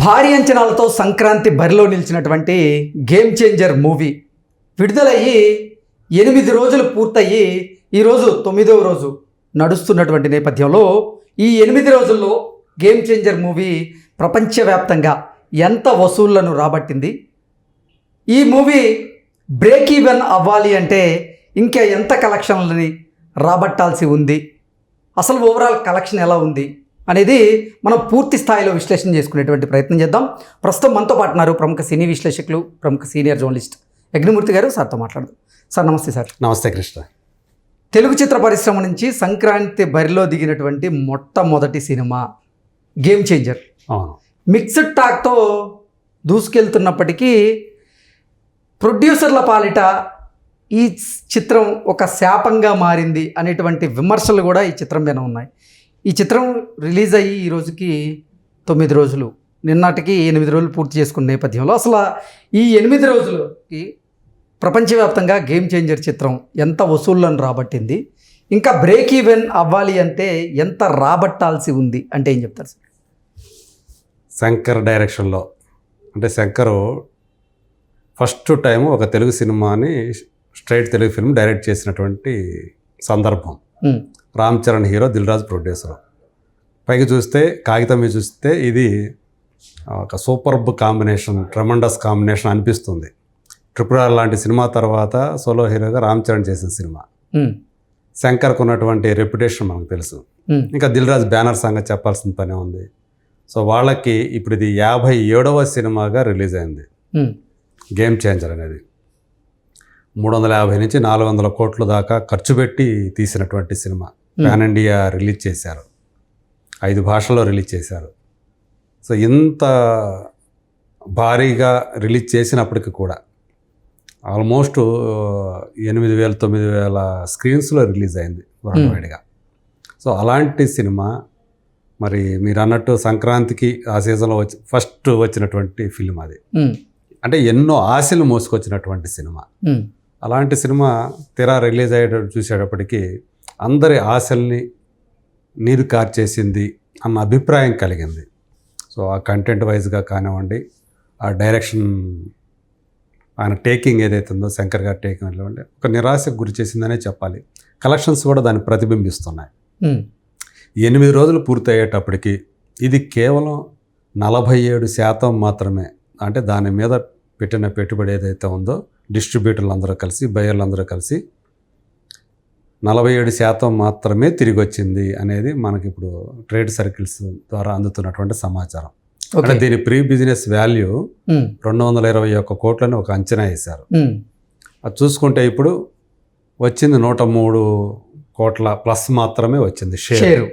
భారీ అంచనాలతో సంక్రాంతి బరిలో నిలిచినటువంటి గేమ్ చేంజర్ మూవీ విడుదలయ్యి 8 రోజులు పూర్తయ్యి ఈరోజు 9వ రోజు నడుస్తున్నటువంటి నేపథ్యంలో ఈ 8 రోజుల్లో గేమ్ చేంజర్ మూవీ ప్రపంచవ్యాప్తంగా ఎంత వసూళ్లను రాబట్టింది, ఈ మూవీ బ్రేక్ ఈవెన్ అవ్వాలి అంటే ఇంకా ఎంత కలెక్షన్లని రాబట్టాల్సి ఉంది, అసలు ఓవరాల్ కలెక్షన్ ఎలా ఉంది అనేది మనం పూర్తి స్థాయిలో విశ్లేషణ చేసుకునేటువంటి ప్రయత్నం చేద్దాం. ప్రస్తుతం మనతో పాటు ఉన్నారు ప్రముఖ సినీ విశ్లేషకులు, ప్రముఖ సీనియర్ జర్నలిస్ట్ యజ్ఞమూర్తి గారు. సార్తో మాట్లాడదాం. సార్ నమస్తే. సార్ నమస్తే కృష్ణ. తెలుగు చిత్ర పరిశ్రమ నుంచి సంక్రాంతి బరిలో దిగినటువంటి మొట్టమొదటి సినిమా గేమ్ చేంజర్. మిక్స్డ్ టాక్తో దూసుకెళ్తున్నప్పటికీ ప్రొడ్యూసర్ల పాలిట ఈ చిత్రం ఒక శాపంగా మారింది అనేటువంటి విమర్శలు కూడా ఈ చిత్రం మీద ఉన్నాయి. ఈ చిత్రం రిలీజ్ అయ్యి ఈ రోజుకి 9 రోజులు, నిన్నటికి 8 రోజులు పూర్తి చేసుకున్న నేపథ్యంలో అసలు ఈ 8 రోజులకి ప్రపంచవ్యాప్తంగా గేమ్ చేంజర్ చిత్రం ఎంత వసూళ్లను రాబట్టింది, ఇంకా బ్రేక్ ఈవెన్ అవ్వాలి అంటే ఎంత రాబట్టాల్సి ఉంది అంటే ఏం చెప్తారు సార్? శంకర్ డైరెక్షన్లో, అంటే శంకర్ ఫస్ట్ టైం ఒక తెలుగు సినిమాని స్ట్రైట్ తెలుగు ఫిల్మ్ డైరెక్ట్ చేసినటువంటి సందర్భం. Ram Charan hero, Dil Raju producer. పైకి చూస్తే, కాగితం మీద చూస్తే ఇది ఒక సూపర్బ్ కాంబినేషన్, ట్రెమండస్ కాంబినేషన్ అనిపిస్తుంది. ట్రిపుల్ ఆర్ లాంటి సినిమా తర్వాత సోలో హీరోగా రామ్ చరణ్ చేసిన సినిమా. శంకర్కు ఉన్నటువంటి రెప్యుటేషన్ మనకు తెలుసు. ఇంకా దిల్ రాజు బ్యానర్ సంగతి చెప్పాల్సిన పనే ఉంది. సో వాళ్ళకి ఇప్పుడు ఇది 57వ సినిమాగా రిలీజ్ అయింది గేమ్ చేంజర్ అనేది. 350 నుంచి 400 కోట్ల దాకా ఖర్చు పెట్టి తీసినటువంటి సినిమా. పాన్ ఇండియా రిలీజ్ చేశారు, 5 భాషల్లో రిలీజ్ చేశారు. సో ఇంత భారీగా రిలీజ్ చేసినప్పటికీ కూడా ఆల్మోస్ట్ 8,000-9,000 స్క్రీన్స్లో రిలీజ్ అయింది వరల్డ్ వైడ్గా. సో అలాంటి సినిమా మరి మీరు అన్నట్టు సంక్రాంతికి ఆ సీజన్లో ఫస్ట్ వచ్చినటువంటి ఫిల్మ్ అది. అంటే ఎన్నో ఆశలు మోసుకొచ్చినటువంటి సినిమా. అలాంటి సినిమా తెరా రిలీజ్ అయ్యేటప్పుడు చూసేటప్పటికి అందరి ఆశల్ని నీరు కార్చేసింది అన్న అభిప్రాయం కలిగింది. సో ఆ కంటెంట్ వైజ్గా కానివ్వండి, ఆ డైరెక్షన్, ఆయన టేకింగ్ ఏదైతే ఉందో, శంకర్ గారి టేకింగ్ కానివ్వండి, ఒక నిరాశకు గురి చేసిందనే చెప్పాలి. కలెక్షన్స్ కూడా దాన్ని ప్రతిబింబిస్తున్నాయి. 8 రోజులు పూర్తయ్యేటప్పటికి ఇది కేవలం 47% మాత్రమే. అంటే దాని మీద పెట్టిన పెట్టుబడి ఏదైతే ఉందో, డిస్ట్రిబ్యూటర్లు అందరూ కలిసి, బయర్లు అందరూ కలిసి 47% మాత్రమే తిరిగి వచ్చింది అనేది మనకి ఇప్పుడు ట్రేడ్ సర్కిల్స్ ద్వారా అందుతున్నటువంటి సమాచారం. అంటే దీని ప్రీ బిజినెస్ వాల్యూ 221 కోట్లని ఒక అంచనా వేశారు. అది చూసుకుంటే ఇప్పుడు వచ్చింది 103 కోట్ల ప్లస్ మాత్రమే వచ్చింది షేరు.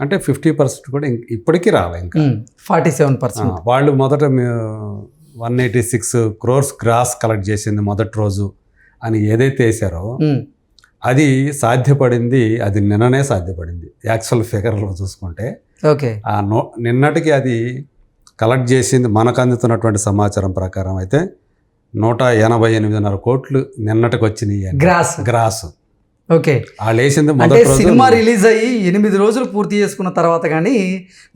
అంటే 50% కూడా ఇప్పటికీ రాలే, ఇంకా 47%. వాళ్ళు మొదట 186 crores గ్రాస్ కలెక్ట్ చేసింది మొదటి రోజు అని ఏదైతే వేశారో అది సాధ్యపడింది, అది నిన్ననే సాధ్యపడింది. యాక్చువల్ ఫిగర్లో చూసుకుంటే నిన్నటికి అది కలెక్ట్ చేసింది మనకు అందుతున్నటువంటి సమాచారం ప్రకారం అయితే 188.5 కోట్లు నిన్నటికి వచ్చినాయి గ్రాస్. ఓకే, వాళ్ళు వేసింది అంటే సినిమా రిలీజ్ అయ్యి 8 రోజులు పూర్తి చేసుకున్న తర్వాత కానీ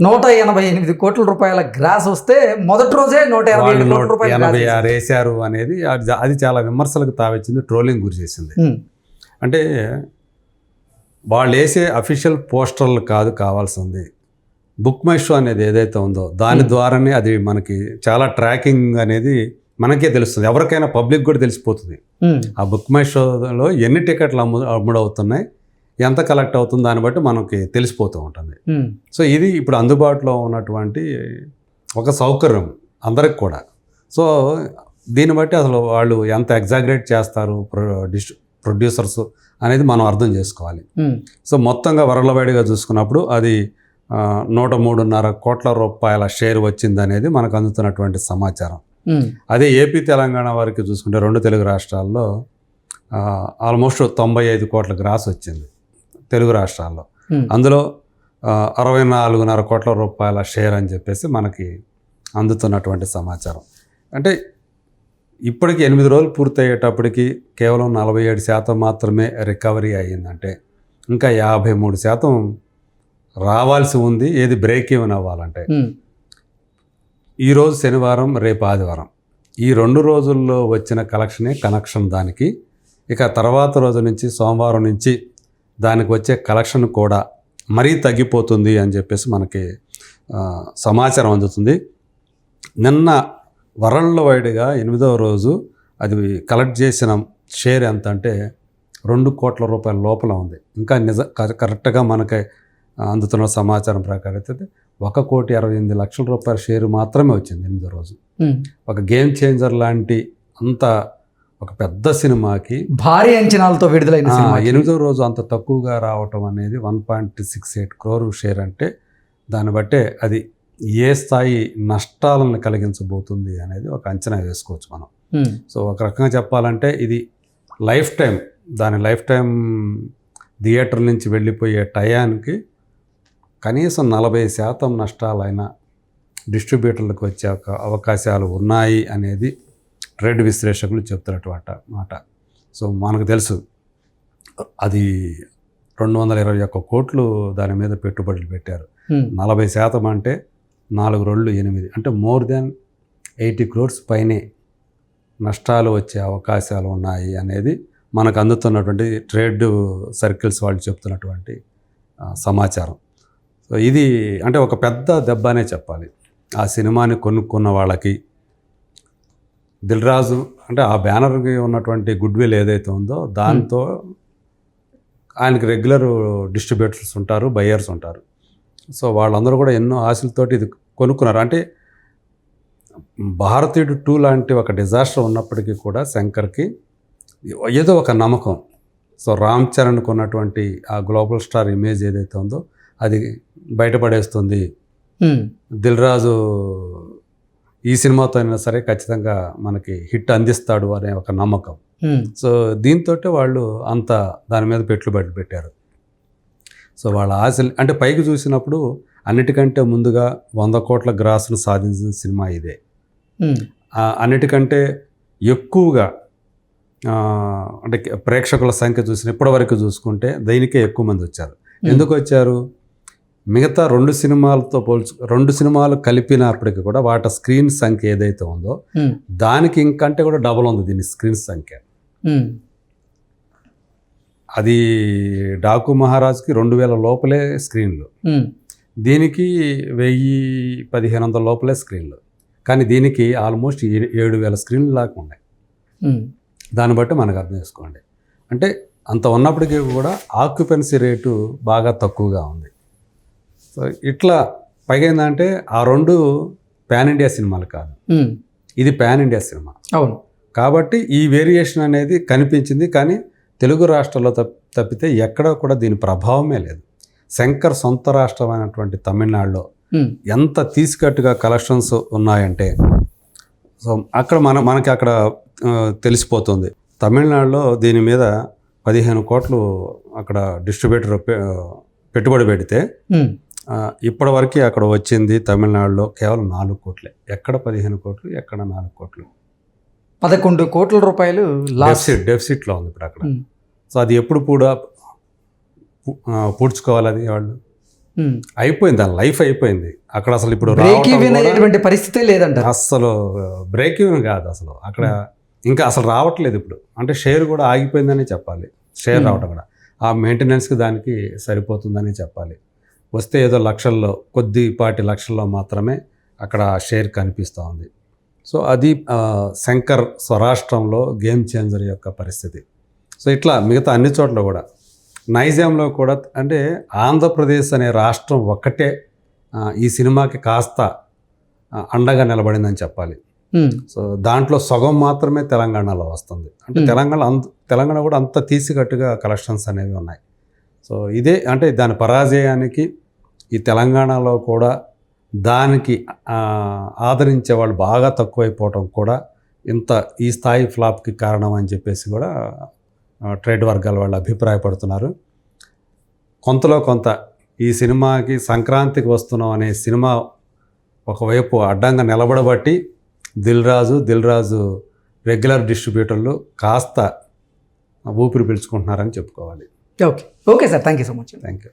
188 కోట్ల రూపాయల గ్రాస్ వస్తే మొదటి రోజే 186 వేశారు అనేది అది చాలా విమర్శలకు తావిచ్చింది, ట్రోలింగ్ గురి చేసింది. అంటే వాళ్ళు వేసే అఫీషియల్ పోస్టర్లు కాదు కావాల్సింది, బుక్ మై షో అనేది ఏదైతే ఉందో దాని ద్వారానే అది మనకి చాలా ట్రాకింగ్ అనేది మనకే తెలుస్తుంది. ఎవరికైనా పబ్లిక్ కూడా తెలిసిపోతుంది. ఆ బుక్ మై షోలో ఎన్ని టికెట్లు అమ్ముడవుతున్నాయి, ఎంత కలెక్ట్ అవుతుంది, దాన్ని బట్టి మనకి తెలిసిపోతూ ఉంటుంది. సో ఇది ఇప్పుడు అందుబాటులో ఉన్నటువంటి ఒక సౌకర్యం అందరికి కూడా. సో దీన్ని బట్టి అసలు వాళ్ళు ఎంత ఎగ్జాగరేట్ చేస్తారు ప్రొడ్యూసర్స్ అనేది మనం అర్థం చేసుకోవాలి. సో మొత్తంగా వరల్డ్వైడ్గా చూసుకున్నప్పుడు అది 103.5 కోట్ల రూపాయల షేర్ వచ్చింది అనేది మనకు అందుతున్నటువంటి సమాచారం. అదే ఏపీ తెలంగాణ వారికి చూసుకుంటే 2 తెలుగు రాష్ట్రాల్లో ఆల్మోస్ట్ 95 కోట్ల గ్రాస్ వచ్చింది తెలుగు రాష్ట్రాల్లో. అందులో 64.5 కోట్ల రూపాయల షేర్ అని చెప్పేసి మనకి అందుతున్నటువంటి సమాచారం. అంటే ఇప్పటికి 8 రోజులు పూర్తయ్యేటప్పటికి కేవలం 47% మాత్రమే రికవరీ అయ్యిందంటే ఇంకా 53% రావాల్సి ఉంది. ఏది బ్రేక్ ఈవెన్ అవ్వాలంటే ఈరోజు శనివారం, రేపు ఆదివారం, ఈ 2 రోజుల్లో వచ్చిన కనెక్షన్ దానికి. ఇక తర్వాత రోజు నుంచి సోమవారం నుంచి దానికి వచ్చే కలెక్షన్ కూడా మరీ తగ్గిపోతుంది అని చెప్పేసి మనకి సమాచారం అందుతుంది. నిన్న వరల్డ్ వైడ్గా 8వ రోజు అది కలెక్ట్ చేసిన షేర్ ఎంత అంటే 2 కోట్ల రూపాయల లోపల ఉంది. ఇంకా కరెక్ట్గా మనకి అందుతున్న సమాచారం ప్రకారం అయితే 1,68,00,000 రూపాయల షేరు మాత్రమే వచ్చింది 8వ రోజు. ఒక గేమ్ చేంజర్ లాంటి అంత ఒక పెద్ద సినిమాకి భారీ అంచనాలతో విడుదలైన సినిమా 8వ రోజు అంత తక్కువగా రావటం అనేది 1.68 crore షేర్ అంటే దాన్ని బట్టే అది ఏ స్థాయి నష్టాలను కలిగించబోతుంది అనేది ఒక అంచనా వేసుకోవచ్చు మనం. సో ఒక రకంగా చెప్పాలంటే ఇది లైఫ్ టైం థియేటర్ నుంచి వెళ్ళిపోయే టయానికి కనీసం 40% నష్టాలైన డిస్ట్రిబ్యూటర్లకు వచ్చే అవకాశాలు ఉన్నాయి అనేది ట్రేడ్ విశ్లేషకులు చెప్తున్నటువంటి మాట. సో మనకు తెలుసు అది 221 కోట్లు దాని మీద పెట్టుబడులు పెట్టారు. 40% అంటే 4 రోళ్ళు 8 అంటే మోర్ దాన్ 80 crores పైనే నష్టాలు వచ్చే అవకాశాలు ఉన్నాయి అనేది మనకు అందుతున్నటువంటి ట్రేడ్ సర్కిల్స్ వాళ్ళు చెప్తున్నటువంటి సమాచారం. సో ఇది అంటే ఒక పెద్ద దెబ్బ అనే చెప్పాలి ఆ సినిమాని కొనుక్కున్న వాళ్ళకి. దిల్ రాజు అంటే ఆ బ్యానర్కి ఉన్నటువంటి గుడ్ విల్ ఏదైతే ఉందో దాంతో ఆయనకి రెగ్యులర్ డిస్ట్రిబ్యూటర్స్ ఉంటారు, బయ్యర్స్ ఉంటారు. సో వాళ్ళందరూ కూడా ఎన్నో ఆశలతోటి ఇది కొనుక్కున్నారు. అంటే భారతీయుడు 2 లాంటి ఒక డిజాస్టర్ ఉన్నప్పటికీ కూడా శంకర్కి ఏదో ఒక నమ్మకం. సో రామ్ చరణ్కి ఉన్నటువంటి ఆ గ్లోబల్ స్టార్ ఇమేజ్ ఏదైతే ఉందో అది బయటపడేస్తుంది. దిల్ రాజు ఈ సినిమాతో అయినా సరే ఖచ్చితంగా మనకి హిట్ అందిస్తాడు అనే ఒక నమ్మకం. సో దీంతో వాళ్ళు అంత దాని మీద పెట్టుబడి పెట్టారు. సో వాళ్ళ ఆశలు అంటే పైకి చూసినప్పుడు అన్నిటికంటే ముందుగా 100 కోట్ల గ్రాస్ను సాధించిన సినిమా ఇదే. అన్నిటికంటే ఎక్కువగా అంటే ప్రేక్షకుల సంఖ్య చూసిన ఇప్పటివరకు చూసుకుంటే దీనికే ఎక్కువ మంది వచ్చారు. ఎందుకు వచ్చారు? మిగతా 2 సినిమాలతో 2 సినిమాలు కలిపినప్పటికీ కూడా వాటి స్క్రీన్ సంఖ్య ఏదైతే ఉందో దానికి ఇంకంటే కూడా డబుల్ ఉంది దీని స్క్రీన్ సంఖ్య. అది డాకు మహారాజ్కి 2000 లోపలే స్క్రీన్లు, దీనికి 1000-1500 లోపలే స్క్రీన్లు, కానీ దీనికి ఆల్మోస్ట్ 7000 స్క్రీన్లు దాకా ఉన్నాయి. దాన్ని బట్టి మనకు అర్థం చేసుకోండి. అంటే అంత ఉన్నప్పటికీ కూడా ఆక్యుపెన్సీ రేటు బాగా తక్కువగా ఉంది. సో ఇట్లా పైగా ఏంటంటే ఆ 2 పాన్ ఇండియా సినిమాలు కాదు, ఇది పాన్ ఇండియా సినిమా. అవును, కాబట్టి ఈ వేరియేషన్ అనేది కనిపించింది. కానీ తెలుగు రాష్ట్రాల్లో తప్పితే ఎక్కడ కూడా దీని ప్రభావమే లేదు. శంకర్ సొంత రాష్ట్రమైనటువంటి తమిళనాడులో ఎంత తీసుకట్టుగా కలెక్షన్స్ ఉన్నాయంటే సో అక్కడ మనకి అక్కడ తెలిసిపోతుంది. తమిళనాడులో దీని మీద 15 కోట్లు అక్కడ డిస్ట్రిబ్యూటర్ పెట్టుబడి పెడితే ఇప్పటివరకు అక్కడ వచ్చింది తమిళనాడులో కేవలం 4 కోట్లే. ఎక్కడ 15 కోట్లు, ఎక్కడ 4 కోట్లు, 11 కోట్ల రూపాయలు డెఫిసిట్లో ఉంది ఇప్పుడు అక్కడ. సో అది ఎప్పుడు కూడా పూడ్చుకోవాలి, అది వాళ్ళు అయిపోయింది, దాని లైఫ్ అయిపోయింది అక్కడ. అసలు ఇప్పుడు పరిస్థితే లేదంట, అసలు బ్రేక్ ఈవెన్ కాదు అసలు అక్కడ, ఇంకా అసలు రావట్లేదు ఇప్పుడు. అంటే షేర్ కూడా ఆగిపోయిందని చెప్పాలి. షేర్ రావటం కూడా ఆ మెయింటెనెన్స్కి దానికి సరిపోతుందని చెప్పాలి. వస్తే ఏదో లక్షల్లో, కొద్దిపాటి లక్షల్లో మాత్రమే అక్కడ షేర్ కనిపిస్తూ ఉంది. సో అది శంకర్ స్వరాష్ట్రంలో గేమ్ చేంజర్ యొక్క పరిస్థితి. సో ఇట్లా మిగతా అన్ని చోట్ల కూడా, నైజాంలో కూడా, అంటే ఆంధ్రప్రదేశ్ అనే రాష్ట్రం ఒక్కటే ఈ సినిమాకి కాస్త అండగా నిలబడిందని చెప్పాలి. సో దాంట్లో సగం మాత్రమే తెలంగాణలో వస్తుంది. అంటే తెలంగాణ కూడా అంత తీసికట్టుగా కలెక్షన్స్ అనేవి ఉన్నాయి. సో ఇదే అంటే దాని పరాజయానికి ఈ తెలంగాణలో కూడా దానికి ఆదరించే వాళ్ళు బాగా తక్కువైపోవటం కూడా ఈ స్థాయి ఫ్లాప్కి కారణం అని చెప్పేసి కూడా ట్రేడ్ వర్గాల వాళ్ళు అభిప్రాయపడుతున్నారు. కొంతలో కొంత ఈ సినిమాకి సంక్రాంతికి వస్తున్నాం అనే సినిమా ఒకవైపు అడ్డంగా నిలబడబట్టి దిల్ రాజు రెగ్యులర్ డిస్ట్రిబ్యూటర్లు కాస్త ఊపిరి పీల్చుకుంటున్నారని చెప్పుకోవాలి. Okay sir, thank you so much. Thank you.